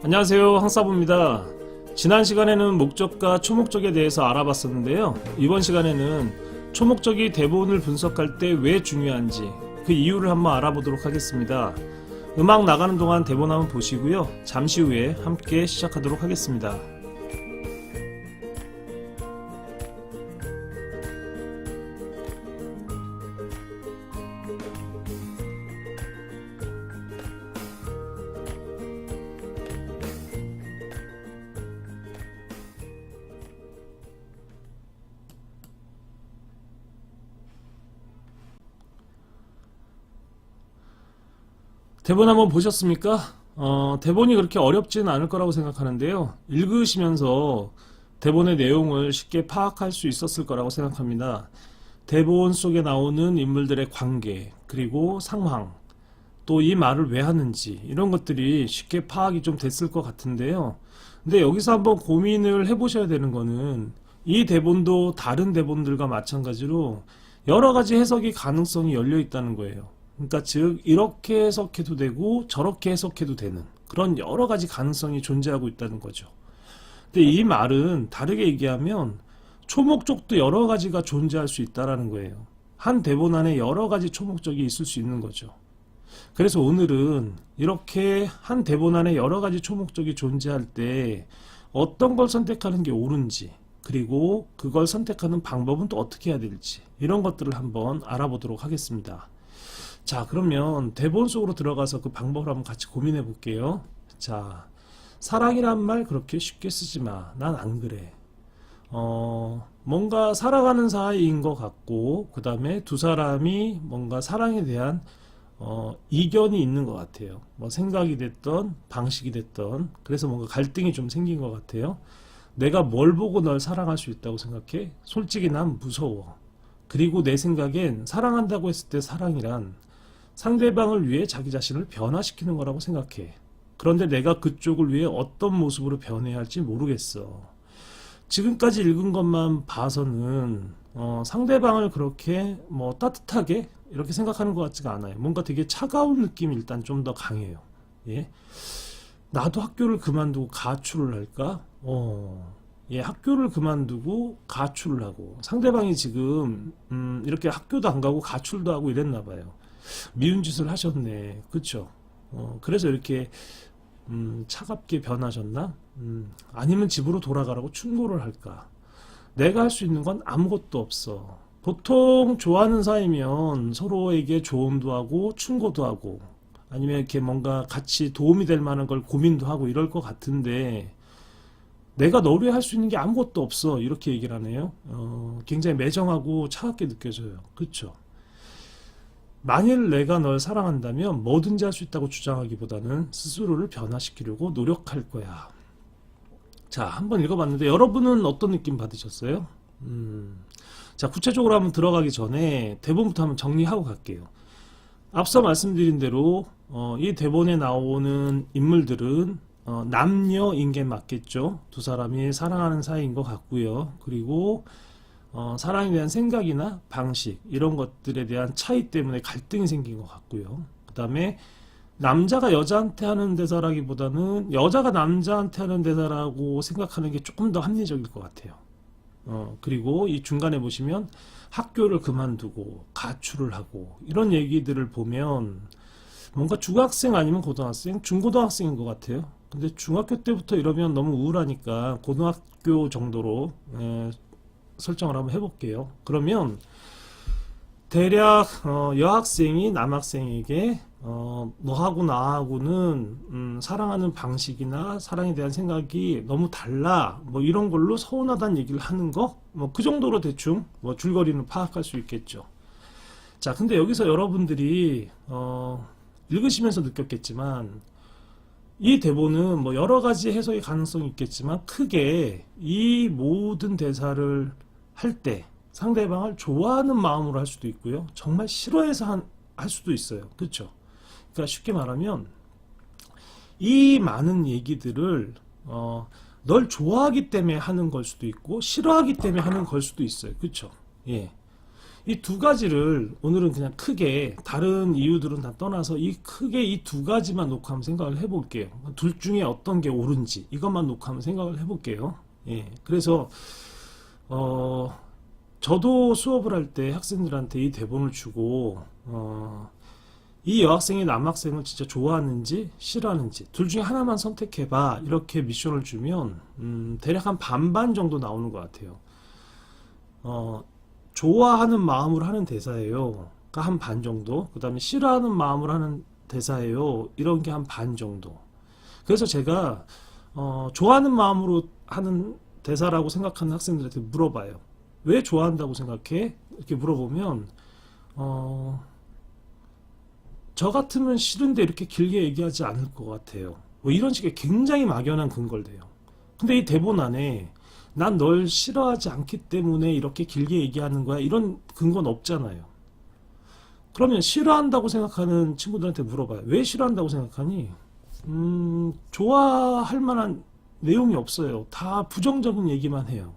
안녕하세요, 황사부입니다. 지난 시간에는 목적과 초목적에 대해서 알아봤었는데요. 이번 시간에는 초목적이 대본을 분석할 때 왜 중요한지 그 이유를 한번 알아보도록 하겠습니다. 음악 나가는 동안 대본 한번 보시고요. 잠시 후에 함께 시작하도록 하겠습니다. 대본 한번 보셨습니까? 대본이 그렇게 어렵지는 않을 거라고 생각하는데요. 읽으시면서 대본의 내용을 쉽게 파악할 수 있었을 거라고 생각합니다. 대본 속에 나오는 인물들의 관계, 그리고 상황, 또 이 말을 왜 하는지 이런 것들이 쉽게 파악이 좀 됐을 것 같은데요. 근데 여기서 한번 고민을 해보셔야 되는 거는 이 대본도 다른 대본들과 마찬가지로 여러 가지 해석이 가능성이 열려 있다는 거예요. 그러니까 즉 이렇게 해석해도 되고 저렇게 해석해도 되는 그런 여러 가지 가능성이 존재하고 있다는 거죠. 근데 이 말은 다르게 얘기하면 초목적도 여러 가지가 존재할 수 있다라는 거예요. 한 대본 안에 여러 가지 초목적이 있을 수 있는 거죠. 그래서 오늘은 이렇게 한 대본 안에 여러 가지 초목적이 존재할 때 어떤 걸 선택하는 게 옳은지, 그리고 그걸 선택하는 방법은 또 어떻게 해야 될지, 이런 것들을 한번 알아보도록 하겠습니다. 자, 그러면 대본 속으로 들어가서 그 방법을 한번 같이 고민해 볼게요. 자, 사랑이란 말 그렇게 쉽게 쓰지 마. 난 안 그래. 뭔가 살아가는 사이인 것 같고, 그 다음에 두 사람이 뭔가 사랑에 대한 이견이 있는 것 같아요. 뭐 생각이 됐던 방식이 됐던, 그래서 뭔가 갈등이 좀 생긴 것 같아요. 내가 뭘 보고 널 사랑할 수 있다고 생각해? 솔직히 난 무서워. 그리고 내 생각엔 사랑한다고 했을 때 사랑이란 상대방을 위해 자기 자신을 변화시키는 거라고 생각해. 그런데 내가 그쪽을 위해 어떤 모습으로 변해야 할지 모르겠어. 지금까지 읽은 것만 봐서는 상대방을 그렇게 뭐 따뜻하게 이렇게 생각하는 것 같지가 않아요. 뭔가 되게 차가운 느낌이 일단 좀 더 강해요. 예? 나도 학교를 그만두고 가출을 할까? 예, 학교를 그만두고 가출을 하고 상대방이 지금 이렇게 학교도 안 가고 가출도 하고 이랬나 봐요. 미운 짓을 하셨네. 그쵸? 그래서 이렇게 차갑게 변하셨나? 아니면 집으로 돌아가라고 충고를 할까? 내가 할 수 있는 건 아무것도 없어. 보통 좋아하는 사이면 서로에게 조언도 하고 충고도 하고 아니면 이렇게 뭔가 같이 도움이 될 만한 걸 고민도 하고 이럴 것 같은데 내가 너를 위해 할 수 있는 게 아무것도 없어. 이렇게 얘기를 하네요. 굉장히 매정하고 차갑게 느껴져요. 그쵸? 만일 내가 널 사랑한다면 뭐든지 할 수 있다고 주장하기보다는 스스로를 변화시키려고 노력할 거야. 자, 한번 읽어봤는데 여러분은 어떤 느낌 받으셨어요? 자, 구체적으로 한번 들어가기 전에 대본부터 한번 정리하고 갈게요. 앞서 말씀드린 대로 이 대본에 나오는 인물들은 남녀인 게 맞겠죠. 두 사람이 사랑하는 사이인 것 같고요. 그리고 사랑에 대한 생각이나 방식 이런 것들에 대한 차이 때문에 갈등이 생긴 것 같고요. 그 다음에 남자가 여자한테 하는 대사라기보다는 여자가 남자한테 하는 대사라고 생각하는 게 조금 더 합리적일 것 같아요. 그리고 이 중간에 보시면 학교를 그만두고 가출을 하고 이런 얘기들을 보면 뭔가 중학생 아니면 고등학생, 중고등학생인 것 같아요. 근데 중학교 때부터 이러면 너무 우울하니까 고등학교 정도로 설정을 한번 해볼게요. 그러면 대략 여학생이 남학생에게 너하고 나하고는 사랑하는 방식이나 사랑에 대한 생각이 너무 달라 뭐 이런 걸로 서운하다는 얘기를 하는 거 뭐 그 정도로 대충 뭐 줄거리는 파악할 수 있겠죠. 자, 근데 여기서 여러분들이 읽으시면서 느꼈겠지만 이 대본은 뭐 여러 가지 해석의 가능성이 있겠지만 크게 이 모든 대사를 할 때 상대방을 좋아하는 마음으로 할 수도 있고요. 정말 싫어해서 할 수도 있어요. 그렇죠? 그러니까 쉽게 말하면 이 많은 얘기들을 널 좋아하기 때문에 하는 걸 수도 있고 싫어하기 때문에 하는 걸 수도 있어요. 그렇죠? 예. 이 두 가지를 오늘은 그냥 크게 다른 이유들은 다 떠나서 이 크게 이 두 가지만 놓고 한번 생각을 해볼게요. 둘 중에 어떤 게 옳은지 이것만 놓고 한번 생각을 해볼게요. 예, 그래서 저도 수업을 할 때 학생들한테 이 대본을 주고 이 여학생이 남학생을 진짜 좋아하는지 싫어하는지 둘 중에 하나만 선택해봐 이렇게 미션을 주면 대략 한 반반 정도 나오는 것 같아요. 좋아하는 마음으로 하는 대사예요. 그러니까 한 반 정도. 그 다음에 싫어하는 마음으로 하는 대사예요. 이런 게 한 반 정도. 그래서 제가 좋아하는 마음으로 하는 대사라고 생각하는 학생들한테 물어봐요. 왜 좋아한다고 생각해? 이렇게 물어보면 저 같으면 싫은데 이렇게 길게 얘기하지 않을 것 같아요. 뭐 이런 식의 굉장히 막연한 근거를 대요. 근데 이 대본 안에 난 널 싫어하지 않기 때문에 이렇게 길게 얘기하는 거야. 이런 근거는 없잖아요. 그러면 싫어한다고 생각하는 친구들한테 물어봐요. 왜 싫어한다고 생각하니? 좋아할 만한 내용이 없어요. 다 부정적인 얘기만 해요.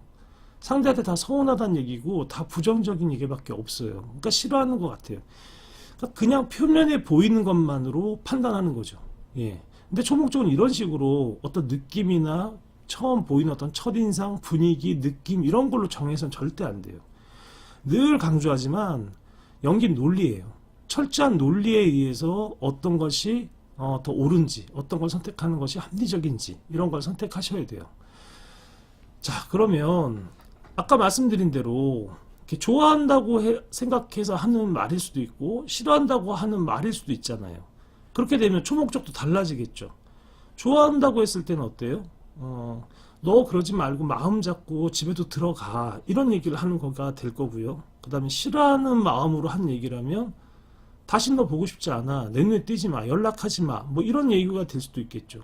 상대한테 다 서운하다는 얘기고 다 부정적인 얘기밖에 없어요. 그러니까 싫어하는 것 같아요. 그러니까 그냥 표면에 보이는 것만으로 판단하는 거죠. 예. 근데 초목적은 이런 식으로 어떤 느낌이나 처음 보이는 어떤 첫인상, 분위기, 느낌 이런 걸로 정해서는 절대 안 돼요. 늘 강조하지만 연기는 논리예요. 철저한 논리에 의해서 어떤 것이 더 옳은지, 어떤 걸 선택하는 것이 합리적인지 이런 걸 선택하셔야 돼요. 자, 그러면 아까 말씀드린 대로 이렇게 좋아한다고 생각해서 하는 말일 수도 있고 싫어한다고 하는 말일 수도 있잖아요. 그렇게 되면 초목적도 달라지겠죠. 좋아한다고 했을 때는 어때요? 너 그러지 말고 마음 잡고 집에도 들어가 이런 얘기를 하는 거가 될 거고요. 그 다음에 싫어하는 마음으로 한 얘기라면 다시 너 보고 싶지 않아, 내 눈에 띄지 마, 연락하지 마, 뭐 이런 얘기가 될 수도 있겠죠.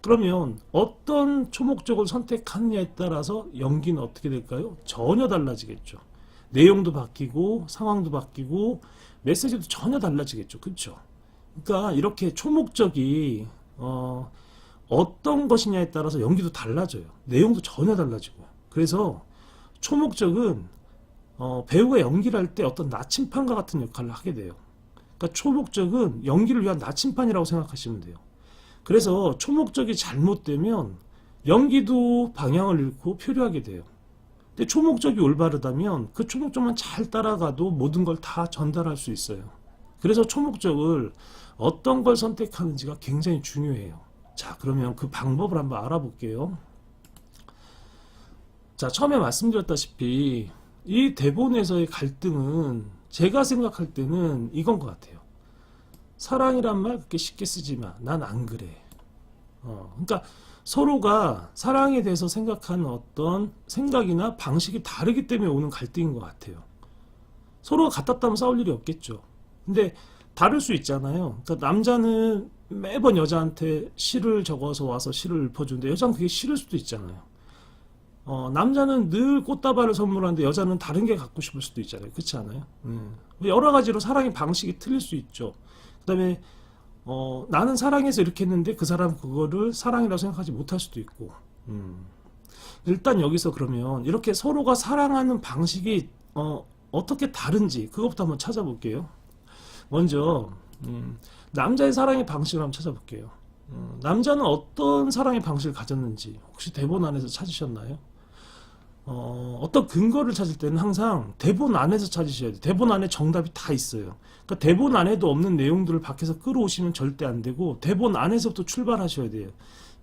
그러면 어떤 초목적을 선택하느냐에 따라서 연기는 어떻게 될까요? 전혀 달라지겠죠. 내용도 바뀌고 상황도 바뀌고 메시지도 전혀 달라지겠죠. 그렇죠? 그러니까 이렇게 초목적이 어떤 것이냐에 따라서 연기도 달라져요. 내용도 전혀 달라지고요. 그래서 초목적은 배우가 연기를 할 때 어떤 나침판과 같은 역할을 하게 돼요. 그러니까 초목적은 연기를 위한 나침판이라고 생각하시면 돼요. 그래서 초목적이 잘못되면 연기도 방향을 잃고 표류하게 돼요. 근데 초목적이 올바르다면 그 초목적만 잘 따라가도 모든 걸 다 전달할 수 있어요. 그래서 초목적을 어떤 걸 선택하는지가 굉장히 중요해요. 자, 그러면 그 방법을 한번 알아볼게요. 자, 처음에 말씀드렸다시피 이 대본에서의 갈등은 제가 생각할 때는 이건 것 같아요. 사랑이란 말 그렇게 쉽게 쓰지 마. 난 안 그래. 그러니까 서로가 사랑에 대해서 생각하는 어떤 생각이나 방식이 다르기 때문에 오는 갈등인 것 같아요. 서로가 같았다면 싸울 일이 없겠죠. 근데 다를 수 있잖아요. 그러니까 남자는 매번 여자한테 시를 적어서 와서 시를 읊어주는데 여자는 그게 싫을 수도 있잖아요. 남자는 늘 꽃다발을 선물하는데 여자는 다른 게 갖고 싶을 수도 있잖아요. 그렇지 않아요? 여러 가지로 사랑의 방식이 틀릴 수 있죠. 그 다음에 나는 사랑해서 이렇게 했는데 그 사람 그거를 사랑이라고 생각하지 못할 수도 있고. 일단 여기서 그러면 이렇게 서로가 사랑하는 방식이 어떻게 다른지 그것부터 한번 찾아볼게요. 먼저 남자의 사랑의 방식을 한번 찾아볼게요. 남자는 어떤 사랑의 방식을 가졌는지 혹시 대본 안에서 찾으셨나요? 어떤 근거를 찾을 때는 항상 대본 안에서 찾으셔야 돼요. 대본 안에 정답이 다 있어요. 그러니까 대본 안에도 없는 내용들을 밖에서 끌어오시면 절대 안 되고 대본 안에서부터 출발하셔야 돼요.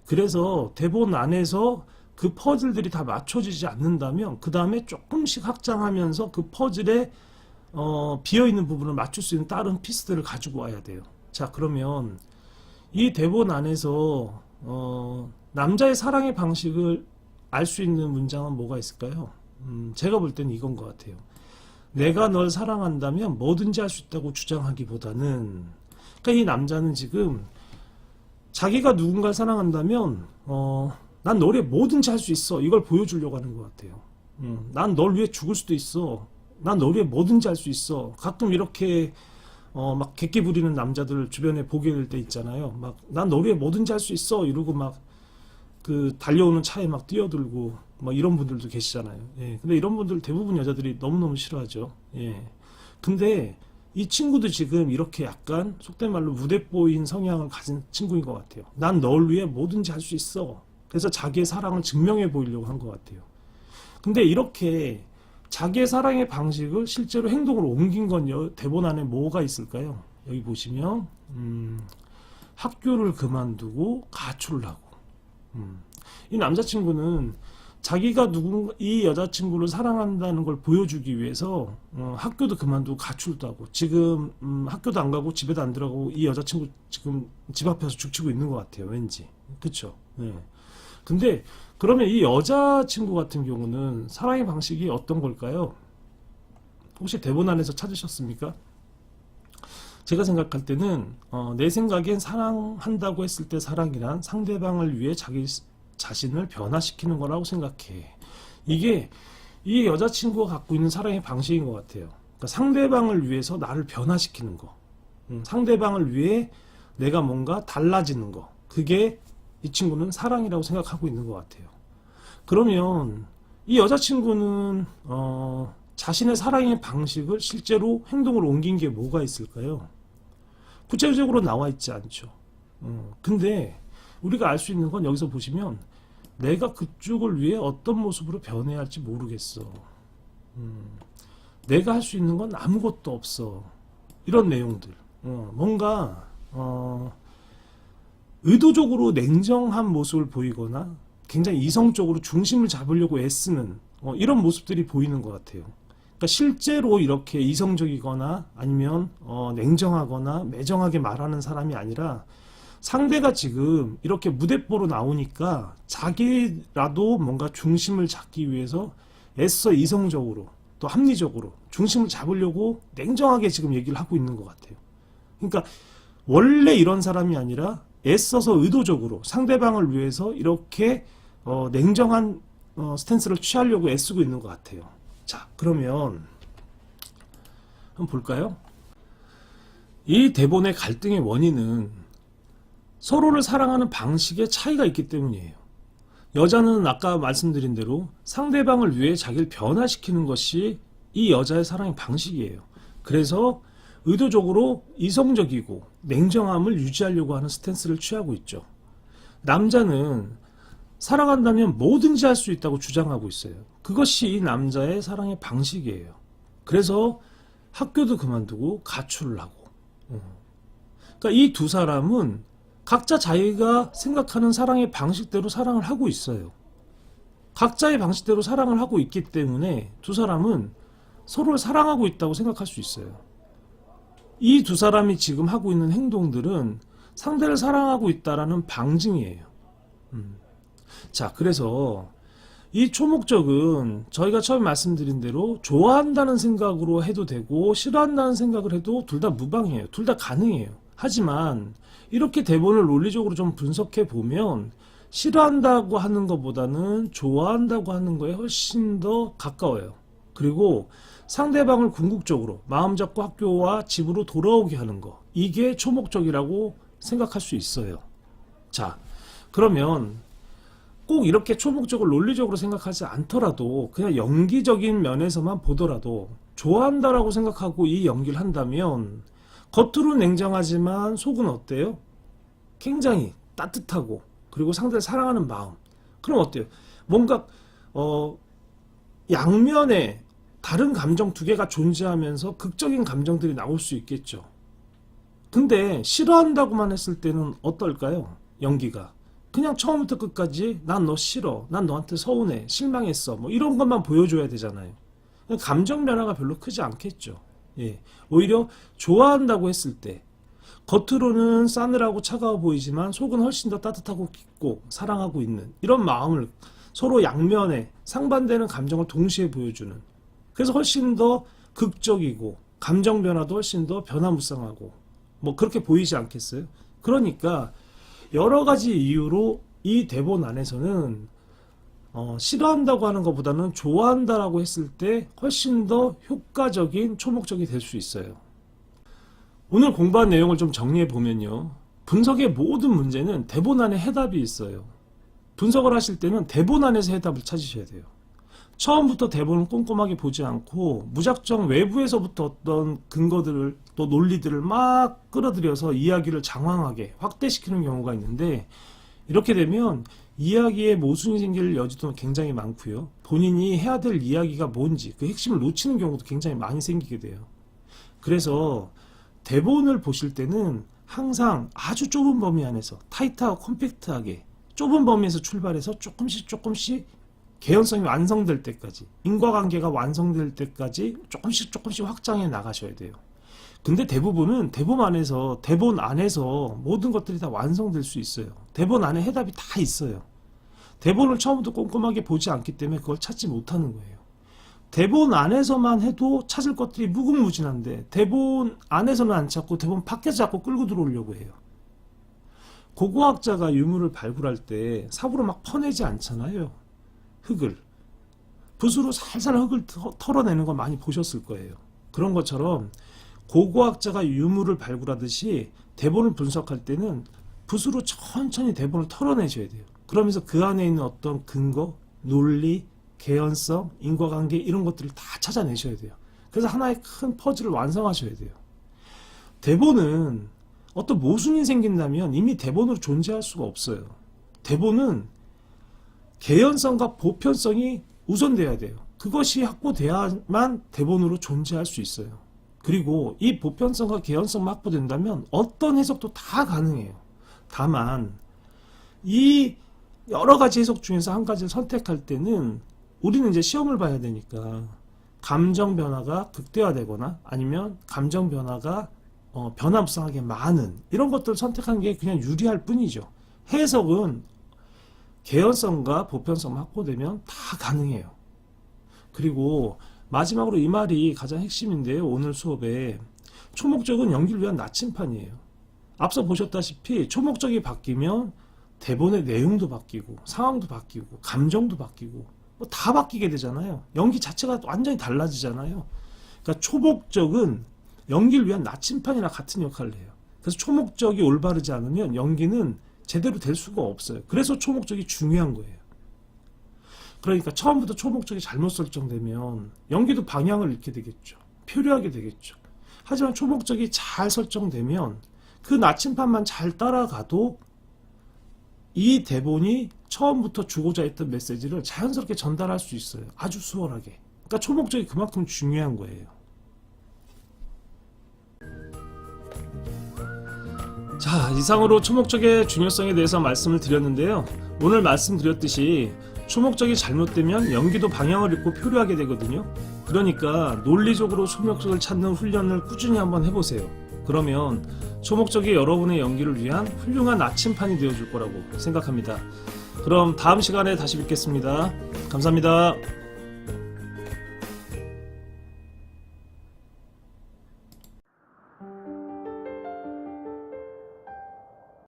그래서 대본 안에서 그 퍼즐들이 다 맞춰지지 않는다면 그 다음에 조금씩 확장하면서 그 퍼즐에 비어있는 부분을 맞출 수 있는 다른 피스들을 가지고 와야 돼요. 자, 그러면 이 대본 안에서 남자의 사랑의 방식을 알 수 있는 문장은 뭐가 있을까요? 제가 볼 때는 이건 것 같아요. 내가 널 사랑한다면 뭐든지 할 수 있다고 주장하기보다는, 그러니까 이 남자는 지금 자기가 누군가를 사랑한다면 난 너를 위해 뭐든지 할 수 있어, 이걸 보여주려고 하는 것 같아요. 난 널 위해 죽을 수도 있어, 난 너를 위해 뭐든지 할 수 있어. 가끔 이렇게 막 객기 부리는 남자들 주변에 보게 될 때 있잖아요. 막 난 너를 위해 뭐든지 할 수 있어 이러고 막 그 달려오는 차에 막 뛰어들고 뭐 이런 분들도 계시잖아요. 예. 근데 이런 분들 대부분 여자들이 너무너무 싫어하죠. 예. 근데 이 친구도 지금 이렇게 약간 속된 말로 무대뽀인 성향을 가진 친구인 것 같아요. 난 널 위해 뭐든지 할 수 있어. 그래서 자기의 사랑을 증명해 보이려고 한 것 같아요. 근데 이렇게 자기의 사랑의 방식을 실제로 행동으로 옮긴 건 대본 안에 뭐가 있을까요? 여기 보시면 학교를 그만두고 가출을 하고 이 남자친구는 자기가 이 여자친구를 사랑한다는 걸 보여주기 위해서 학교도 그만두고 가출도 하고 지금 학교도 안 가고 집에도 안 들어가고 이 여자친구 지금 집 앞에서 죽치고 있는 것 같아요. 왠지. 그쵸? 네. 근데 그러면 이 여자친구 같은 경우는 사랑의 방식이 어떤 걸까요? 혹시 대본 안에서 찾으셨습니까? 제가 생각할 때는 내 생각엔 사랑한다고 했을 때 사랑이란 상대방을 위해 자기 자신을 변화시키는 거라고 생각해. 이게 이 여자친구가 갖고 있는 사랑의 방식인 것 같아요. 그러니까 상대방을 위해서 나를 변화시키는 거. 상대방을 위해 내가 뭔가 달라지는 거. 그게 이 친구는 사랑이라고 생각하고 있는 것 같아요. 그러면 이 여자친구는 자신의 사랑의 방식을 실제로 행동으로 옮긴 게 뭐가 있을까요? 구체적으로 나와 있지 않죠. 근데 우리가 알 수 있는 건 여기서 보시면 내가 그쪽을 위해 어떤 모습으로 변해야 할지 모르겠어. 내가 할 수 있는 건 아무것도 없어. 이런 내용들. 뭔가 의도적으로 냉정한 모습을 보이거나 굉장히 이성적으로 중심을 잡으려고 애쓰는 이런 모습들이 보이는 것 같아요. 그러니까 실제로 이렇게 이성적이거나 아니면 냉정하거나 매정하게 말하는 사람이 아니라 상대가 지금 이렇게 무대뽀로 나오니까 자기라도 뭔가 중심을 잡기 위해서 애써 이성적으로 또 합리적으로 중심을 잡으려고 냉정하게 지금 얘기를 하고 있는 것 같아요. 그러니까 원래 이런 사람이 아니라 애써서 의도적으로 상대방을 위해서 이렇게 냉정한 스탠스를 취하려고 애쓰고 있는 것 같아요. 자, 그러면 한번 볼까요? 이 대본의 갈등의 원인은 서로를 사랑하는 방식의 차이가 있기 때문이에요. 여자는 아까 말씀드린 대로 상대방을 위해 자기를 변화시키는 것이 이 여자의 사랑의 방식이에요. 그래서 의도적으로 이성적이고 냉정함을 유지하려고 하는 스탠스를 취하고 있죠. 남자는 사랑한다면 뭐든지 할 수 있다고 주장하고 있어요. 그것이 이 남자의 사랑의 방식이에요. 그래서 학교도 그만두고 가출을 하고. 그러니까 이 두 사람은 각자 자기가 생각하는 사랑의 방식대로 사랑을 하고 있어요. 각자의 방식대로 사랑을 하고 있기 때문에 두 사람은 서로를 사랑하고 있다고 생각할 수 있어요. 이 두 사람이 지금 하고 있는 행동들은 상대를 사랑하고 있다라는 방증이에요. 자, 그래서 이 초목적은 저희가 처음에 말씀드린 대로 좋아한다는 생각으로 해도 되고 싫어한다는 생각을 해도 둘 다 무방해요. 둘 다 가능해요. 하지만 이렇게 대본을 논리적으로 좀 분석해 보면 싫어한다고 하는 것보다는 좋아한다고 하는 거에 훨씬 더 가까워요. 그리고 상대방을 궁극적으로 마음 잡고 학교와 집으로 돌아오게 하는 거, 이게 초목적이라고 생각할 수 있어요. 자, 그러면 꼭 이렇게 초목적을 논리적으로 생각하지 않더라도 그냥 연기적인 면에서만 보더라도 좋아한다라고 생각하고 이 연기를 한다면 겉으로 냉정하지만 속은 어때요? 굉장히 따뜻하고 그리고 상대를 사랑하는 마음. 그럼 어때요? 뭔가 양면에 다른 감정 두 개가 존재하면서 극적인 감정들이 나올 수 있겠죠. 근데 싫어한다고만 했을 때는 어떨까요? 연기가. 그냥 처음부터 끝까지 난 너 싫어, 난 너한테 서운해, 실망했어, 뭐 이런 것만 보여줘야 되잖아요. 감정 변화가 별로 크지 않겠죠. 예. 오히려 좋아한다고 했을 때 겉으로는 싸늘하고 차가워 보이지만 속은 훨씬 더 따뜻하고 깊고 사랑하고 있는 이런 마음을 서로 양면에 상반되는 감정을 동시에 보여주는, 그래서 훨씬 더 극적이고 감정 변화도 훨씬 더 변화무쌍하고 뭐 그렇게 보이지 않겠어요? 그러니까 여러 가지 이유로 이 대본 안에서는 싫어한다고 하는 것보다는 좋아한다라고 했을 때 훨씬 더 효과적인 초목적이 될 수 있어요. 오늘 공부한 내용을 좀 정리해 보면요, 분석의 모든 문제는 대본 안에 해답이 있어요. 분석을 하실 때는 대본 안에서 해답을 찾으셔야 돼요. 처음부터 대본을 꼼꼼하게 보지 않고 무작정 외부에서부터 어떤 근거들을 또 논리들을 막 끌어들여서 이야기를 장황하게 확대시키는 경우가 있는데, 이렇게 되면 이야기에 모순이 생길 여지도 굉장히 많고요. 본인이 해야 될 이야기가 뭔지 그 핵심을 놓치는 경우도 굉장히 많이 생기게 돼요. 그래서 대본을 보실 때는 항상 아주 좁은 범위 안에서 타이트하고 컴팩트하게 좁은 범위에서 출발해서 조금씩 개연성이 완성될 때까지, 인과관계가 완성될 때까지 조금씩 확장해 나가셔야 돼요. 근데 대부분은 대본 안에서 모든 것들이 다 완성될 수 있어요. 대본 안에 해답이 다 있어요. 대본을 처음부터 꼼꼼하게 보지 않기 때문에 그걸 찾지 못하는 거예요. 대본 안에서만 해도 찾을 것들이 무궁무진한데 대본 안에서는 안 찾고 대본 밖에서 자꾸 끌고 들어오려고 해요. 고고학자가 유물을 발굴할 때 삽으로 막 퍼내지 않잖아요. 흙을. 붓으로 살살 흙을 털어내는 거 많이 보셨을 거예요. 그런 것처럼 고고학자가 유물을 발굴하듯이 대본을 분석할 때는 붓으로 천천히 대본을 털어내셔야 돼요. 그러면서 그 안에 있는 어떤 근거, 논리, 개연성, 인과관계 이런 것들을 다 찾아내셔야 돼요. 그래서 하나의 큰 퍼즐을 완성하셔야 돼요. 대본은 어떤 모순이 생긴다면 이미 대본으로 존재할 수가 없어요. 대본은 개연성과 보편성이 우선돼야 돼요. 그것이 확보돼야만 대본으로 존재할 수 있어요. 그리고 이 보편성과 개연성만 확보된다면 어떤 해석도 다 가능해요. 다만 이 여러 가지 해석 중에서 한 가지를 선택할 때는 우리는 이제 시험을 봐야 되니까 감정 변화가 극대화되거나 아니면 감정 변화가 변화무쌍하게 많은 이런 것들을 선택하는 게 그냥 유리할 뿐이죠. 해석은 개연성과 보편성만 확보되면 다 가능해요. 그리고 마지막으로 이 말이 가장 핵심인데요. 오늘 수업에 초목적은 연기를 위한 나침판이에요. 앞서 보셨다시피 초목적이 바뀌면 대본의 내용도 바뀌고 상황도 바뀌고 감정도 바뀌고 뭐 다 바뀌게 되잖아요. 연기 자체가 완전히 달라지잖아요. 그러니까 초목적은 연기를 위한 나침판이나 같은 역할을 해요. 그래서 초목적이 올바르지 않으면 연기는 제대로 될 수가 없어요. 그래서 초목적이 중요한 거예요. 그러니까 처음부터 초목적이 잘못 설정되면 연기도 방향을 잃게 되겠죠. 표류하게 되겠죠. 하지만 초목적이 잘 설정되면 그 나침판만 잘 따라가도 이 대본이 처음부터 주고자 했던 메시지를 자연스럽게 전달할 수 있어요. 아주 수월하게. 그러니까 초목적이 그만큼 중요한 거예요. 자, 이상으로 초목적의 중요성에 대해서 말씀을 드렸는데요. 오늘 말씀드렸듯이 초목적이 잘못되면 연기도 방향을 잃고 표류하게 되거든요. 그러니까 논리적으로 초목적을 찾는 훈련을 꾸준히 한번 해보세요. 그러면 초목적이 여러분의 연기를 위한 훌륭한 나침판이 되어줄 거라고 생각합니다. 그럼 다음 시간에 다시 뵙겠습니다. 감사합니다.